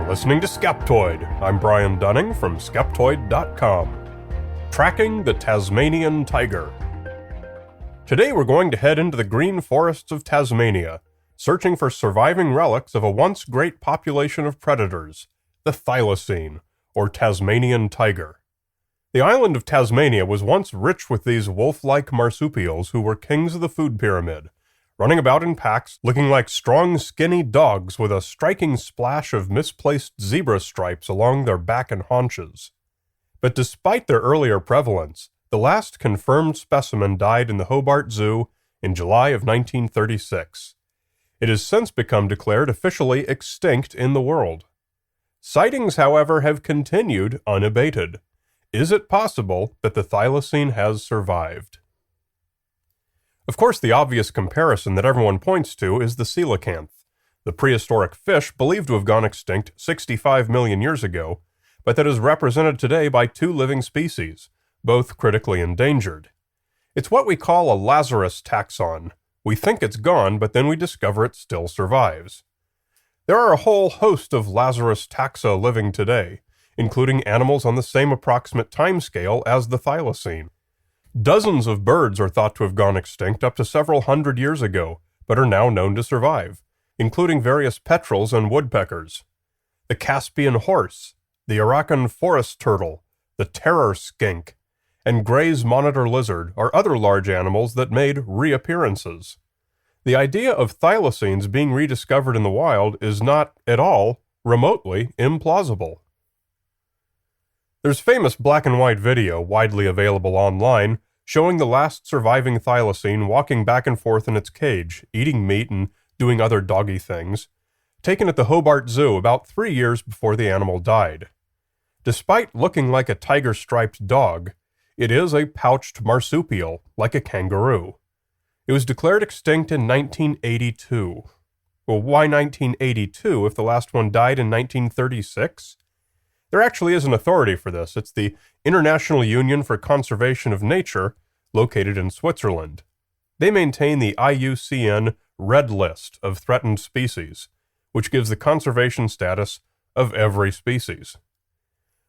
listening to Skeptoid. I'm Brian Dunning from Skeptoid.com. Tracking the Tasmanian tiger. Today we're going to head into the green forests of Tasmania, searching for surviving relics of a once great population of predators, the thylacine, or Tasmanian tiger. The island of Tasmania was once rich with these wolf-like marsupials who were kings of the food pyramid, running about in packs looking like strong, skinny dogs with a striking splash of misplaced zebra stripes along their back and haunches. But despite their earlier prevalence, the last confirmed specimen died in the Hobart Zoo in July of 1936. It has since become declared officially extinct in the world. Sightings, however, have continued unabated. Is it possible that the thylacine has survived? Of course, the obvious comparison that everyone points to is the coelacanth, the prehistoric fish believed to have gone extinct 65 million years ago, but that is represented today by two living species, both critically endangered. It's what we call a Lazarus taxon. We think it's gone, but then we discover it still survives. There are a whole host of Lazarus taxa living today, including animals on the same approximate timescale as the thylacine. Dozens of birds are thought to have gone extinct up to several hundred years ago, but are now known to survive, including various petrels and woodpeckers. The Caspian horse, the Arakan forest turtle, the terror skink, and Gray's monitor lizard are other large animals that made reappearances. The idea of thylacines being rediscovered in the wild is not at all remotely implausible. There's famous black and white video widely available online showing the last surviving thylacine walking back and forth in its cage, eating meat and doing other doggy things, taken at the Hobart Zoo about 3 years before the animal died. Despite looking like a tiger-striped dog, it is a pouched marsupial, like a kangaroo. It was declared extinct in 1982. Well, why 1982 if the last one died in 1936? There actually is an authority for this. It's the International Union for Conservation of Nature, located in Switzerland. They maintain the IUCN Red List of threatened species, which gives the conservation status of every species.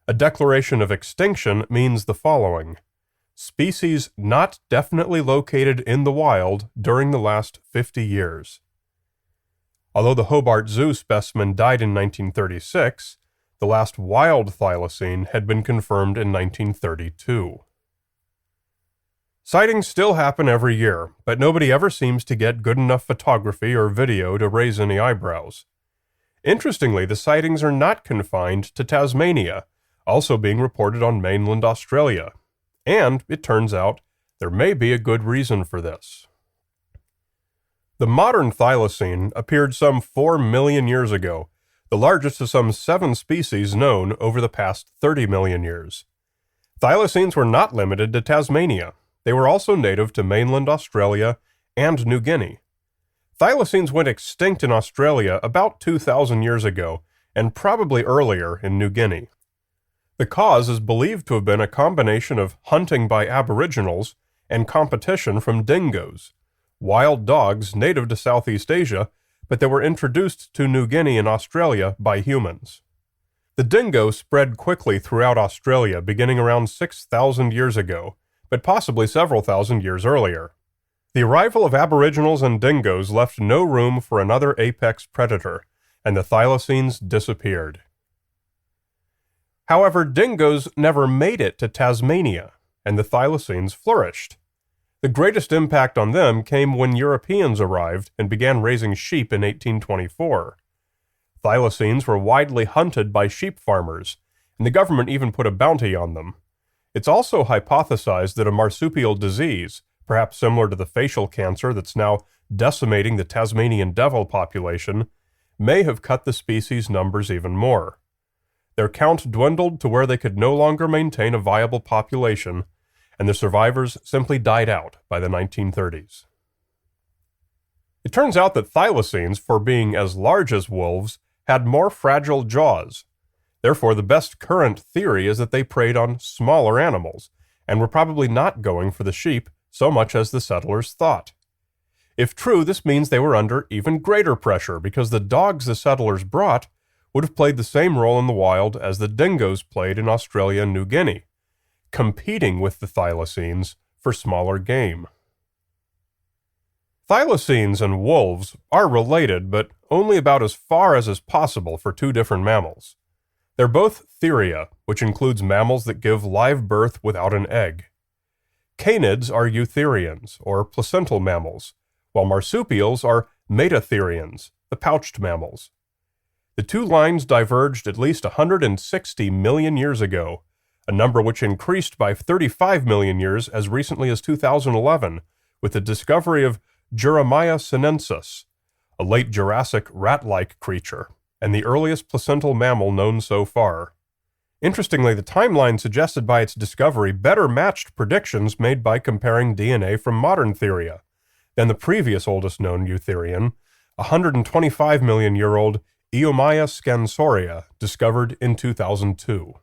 A declaration of extinction means the following: species not definitely located in the wild during the last 50 years. Although the Hobart Zoo specimen died in 1936, the last wild thylacine had been confirmed in 1932. Sightings still happen every year, but nobody ever seems to get good enough photography or video to raise any eyebrows. Interestingly, the sightings are not confined to Tasmania, also being reported on mainland Australia. And, it turns out, there may be a good reason for this. The modern thylacine appeared some 4 million years ago, the largest of some 7 species known over the past 30 million years. Thylacines were not limited to Tasmania. They were also native to mainland Australia and New Guinea. Thylacines went extinct in Australia about 2,000 years ago, and probably earlier in New Guinea. The cause is believed to have been a combination of hunting by aboriginals and competition from dingoes, wild dogs native to Southeast Asia, but they were introduced to New Guinea and Australia by humans. The dingo spread quickly throughout Australia beginning around 6,000 years ago, but possibly several thousand years earlier. The arrival of aboriginals and dingoes left no room for another apex predator, and the thylacines disappeared. However, dingoes never made it to Tasmania, and the thylacines flourished. The greatest impact on them came when Europeans arrived and began raising sheep in 1824. Thylacines were widely hunted by sheep farmers, and the government even put a bounty on them. It's also hypothesized that a marsupial disease, perhaps similar to the facial cancer that's now decimating the Tasmanian devil population, may have cut the species' numbers even more. Their count dwindled to where they could no longer maintain a viable population, and the survivors simply died out by the 1930s. It turns out that thylacines, for being as large as wolves, had more fragile jaws. Therefore, the best current theory is that they preyed on smaller animals, and were probably not going for the sheep so much as the settlers thought. If true, this means they were under even greater pressure because the dogs the settlers brought would have played the same role in the wild as the dingoes played in Australia and New Guinea, competing with the thylacines for smaller game. Thylacines and wolves are related, but only about as far as is possible for two different mammals. They're both theria, which includes mammals that give live birth without an egg. Canids are eutherians, or placental mammals, while marsupials are metatherians, the pouched mammals. The two lines diverged at least 160 million years ago, a number which increased by 35 million years as recently as 2011, with the discovery of Jeremiah sinensis, a late Jurassic rat-like creature, and the earliest placental mammal known so far. Interestingly, the timeline suggested by its discovery better matched predictions made by comparing DNA from modern theria than the previous oldest known eutherian, 125 million year old Eomaya scansauria, discovered in 2002.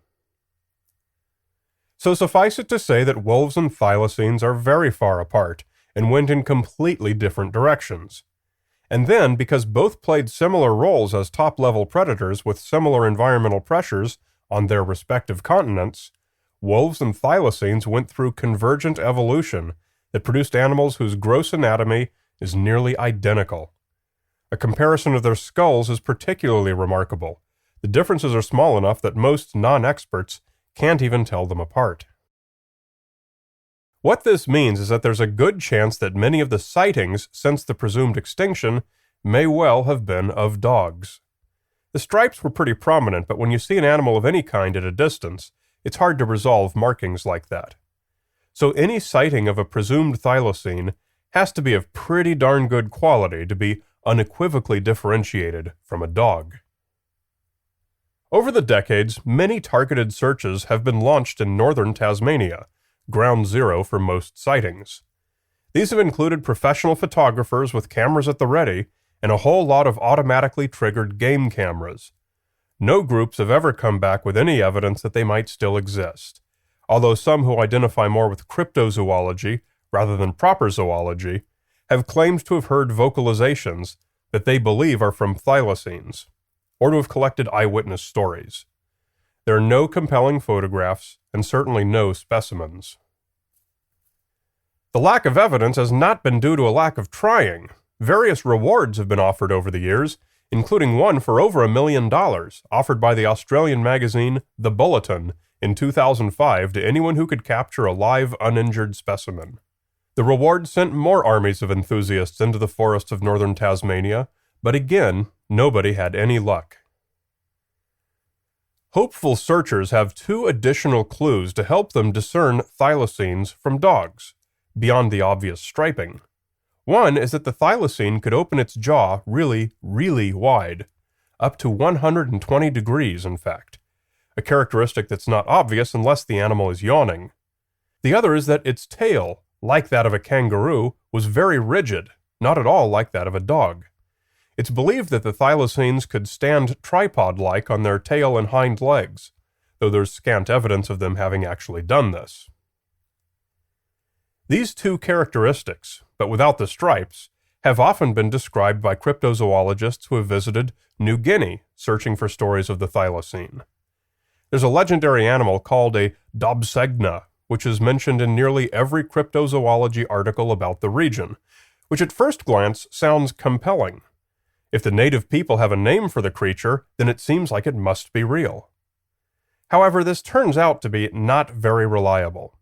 So suffice it to say that wolves and thylacines are very far apart and went in completely different directions. And then, because both played similar roles as top-level predators with similar environmental pressures on their respective continents, wolves and thylacines went through convergent evolution that produced animals whose gross anatomy is nearly identical. A comparison of their skulls is particularly remarkable. The differences are small enough that most non-experts can't even tell them apart. What this means is that there's a good chance that many of the sightings since the presumed extinction may well have been of dogs. The stripes were pretty prominent, but when you see an animal of any kind at a distance, it's hard to resolve markings like that. So any sighting of a presumed thylacine has to be of pretty darn good quality to be unequivocally differentiated from a dog. Over the decades, many targeted searches have been launched in northern Tasmania, ground zero for most sightings. These have included professional photographers with cameras at the ready and a whole lot of automatically triggered game cameras. No groups have ever come back with any evidence that they might still exist, although some who identify more with cryptozoology rather than proper zoology have claimed to have heard vocalizations that they believe are from thylacines, or to have collected eyewitness stories. There are no compelling photographs, and certainly no specimens. The lack of evidence has not been due to a lack of trying. Various rewards have been offered over the years, including one for over $1 million, offered by the Australian magazine The Bulletin in 2005 to anyone who could capture a live, uninjured specimen. The reward sent more armies of enthusiasts into the forests of northern Tasmania, but again, nobody had any luck. Hopeful searchers have two additional clues to help them discern thylacines from dogs, beyond the obvious striping. One is that the thylacine could open its jaw really, really wide, up to 120 degrees, in fact, a characteristic that's not obvious unless the animal is yawning. The other is that its tail, like that of a kangaroo, was very rigid, not at all like that of a dog. It's believed that the thylacines could stand tripod-like on their tail and hind legs, though there's scant evidence of them having actually done this. These two characteristics, but without the stripes, have often been described by cryptozoologists who have visited New Guinea searching for stories of the thylacine. There's a legendary animal called a dobsegna, which is mentioned in nearly every cryptozoology article about the region, which at first glance sounds compelling. If the native people have a name for the creature, then it seems like it must be real. However, this turns out to be not very reliable.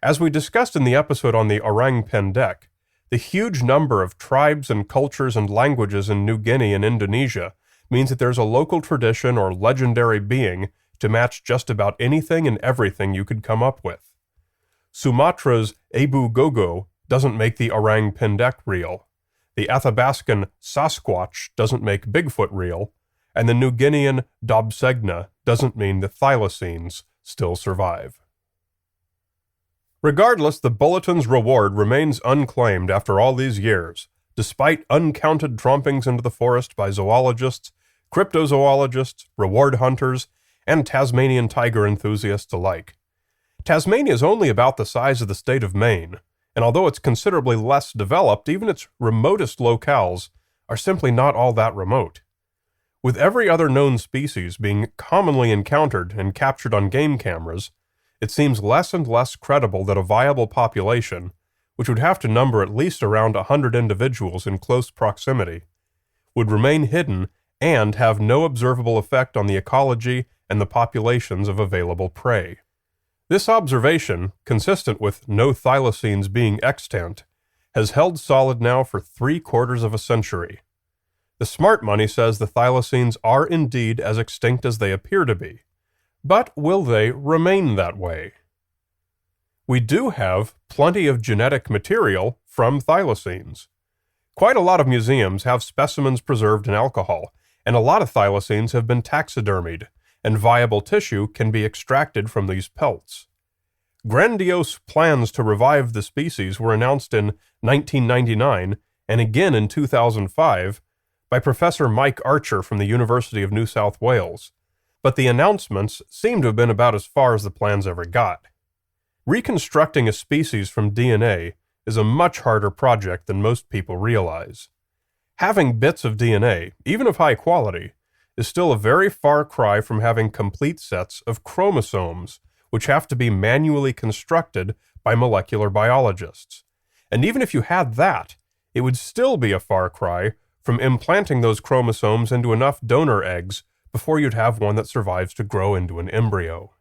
As we discussed in the episode on the orang pendek, the huge number of tribes and cultures and languages in New Guinea and Indonesia means that there's a local tradition or legendary being to match just about anything and everything you could come up with. Sumatra's Abu Gogo doesn't make the orang pendek real. The Athabascan Sasquatch doesn't make Bigfoot real, and the New Guinean Dobsegna doesn't mean the thylacines still survive. Regardless, the Bulletin's reward remains unclaimed after all these years, despite uncounted trompings into the forest by zoologists, cryptozoologists, reward hunters, and Tasmanian tiger enthusiasts alike. Tasmania is only about the size of the state of Maine, and although it's considerably less developed, even its remotest locales are simply not all that remote. With every other known species being commonly encountered and captured on game cameras, it seems less and less credible that a viable population, which would have to number at least around 100 individuals in close proximity, would remain hidden and have no observable effect on the ecology and the populations of available prey. This observation, consistent with no thylacines being extant, has held solid now for 3/4 of a century. The smart money says the thylacines are indeed as extinct as they appear to be, but will they remain that way? We do have plenty of genetic material from thylacines. Quite a lot of museums have specimens preserved in alcohol, and a lot of thylacines have been taxidermied, and viable tissue can be extracted from these pelts. Grandiose plans to revive the species were announced in 1999 and again in 2005 by Professor Mike Archer from the University of New South Wales, but the announcements seem to have been about as far as the plans ever got. Reconstructing a species from DNA is a much harder project than most people realize. Having bits of DNA, even of high quality, is still a very far cry from having complete sets of chromosomes, which have to be manually constructed by molecular biologists. And even if you had that, it would still be a far cry from implanting those chromosomes into enough donor eggs before you'd have one that survives to grow into an embryo.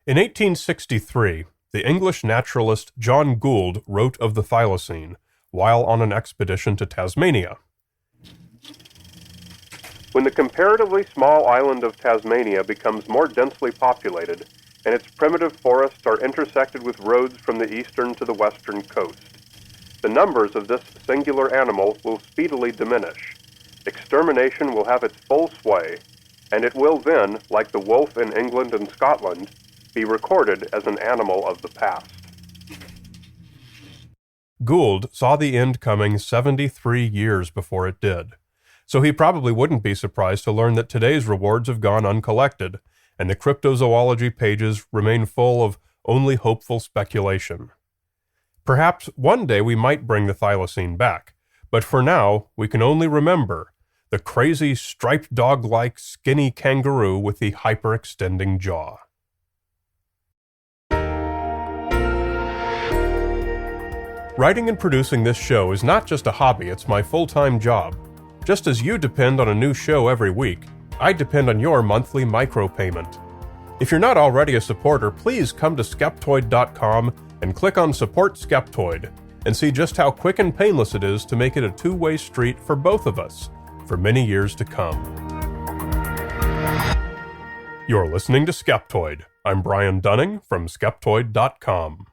In 1863, the English naturalist John Gould wrote of the thylacine while on an expedition to Tasmania. When the comparatively small island of Tasmania becomes more densely populated, and its primitive forests are intersected with roads from the eastern to the western coast, the numbers of this singular animal will speedily diminish. Extermination will have its full sway, and it will then, like the wolf in England and Scotland, be recorded as an animal of the past. Gould saw the end coming 73 years before it did, so he probably wouldn't be surprised to learn that today's rewards have gone uncollected, and the cryptozoology pages remain full of only hopeful speculation. Perhaps one day we might bring the thylacine back, but for now we can only remember the crazy striped dog-like skinny kangaroo with the hyperextending jaw. Writing and producing this show is not just a hobby, it's my full-time job. Just as you depend on a new show every week, I depend on your monthly micropayment. If you're not already a supporter, please come to Skeptoid.com and click on Support Skeptoid and see just how quick and painless it is to make it a two-way street for both of us for many years to come. You're listening to Skeptoid. I'm Brian Dunning from Skeptoid.com.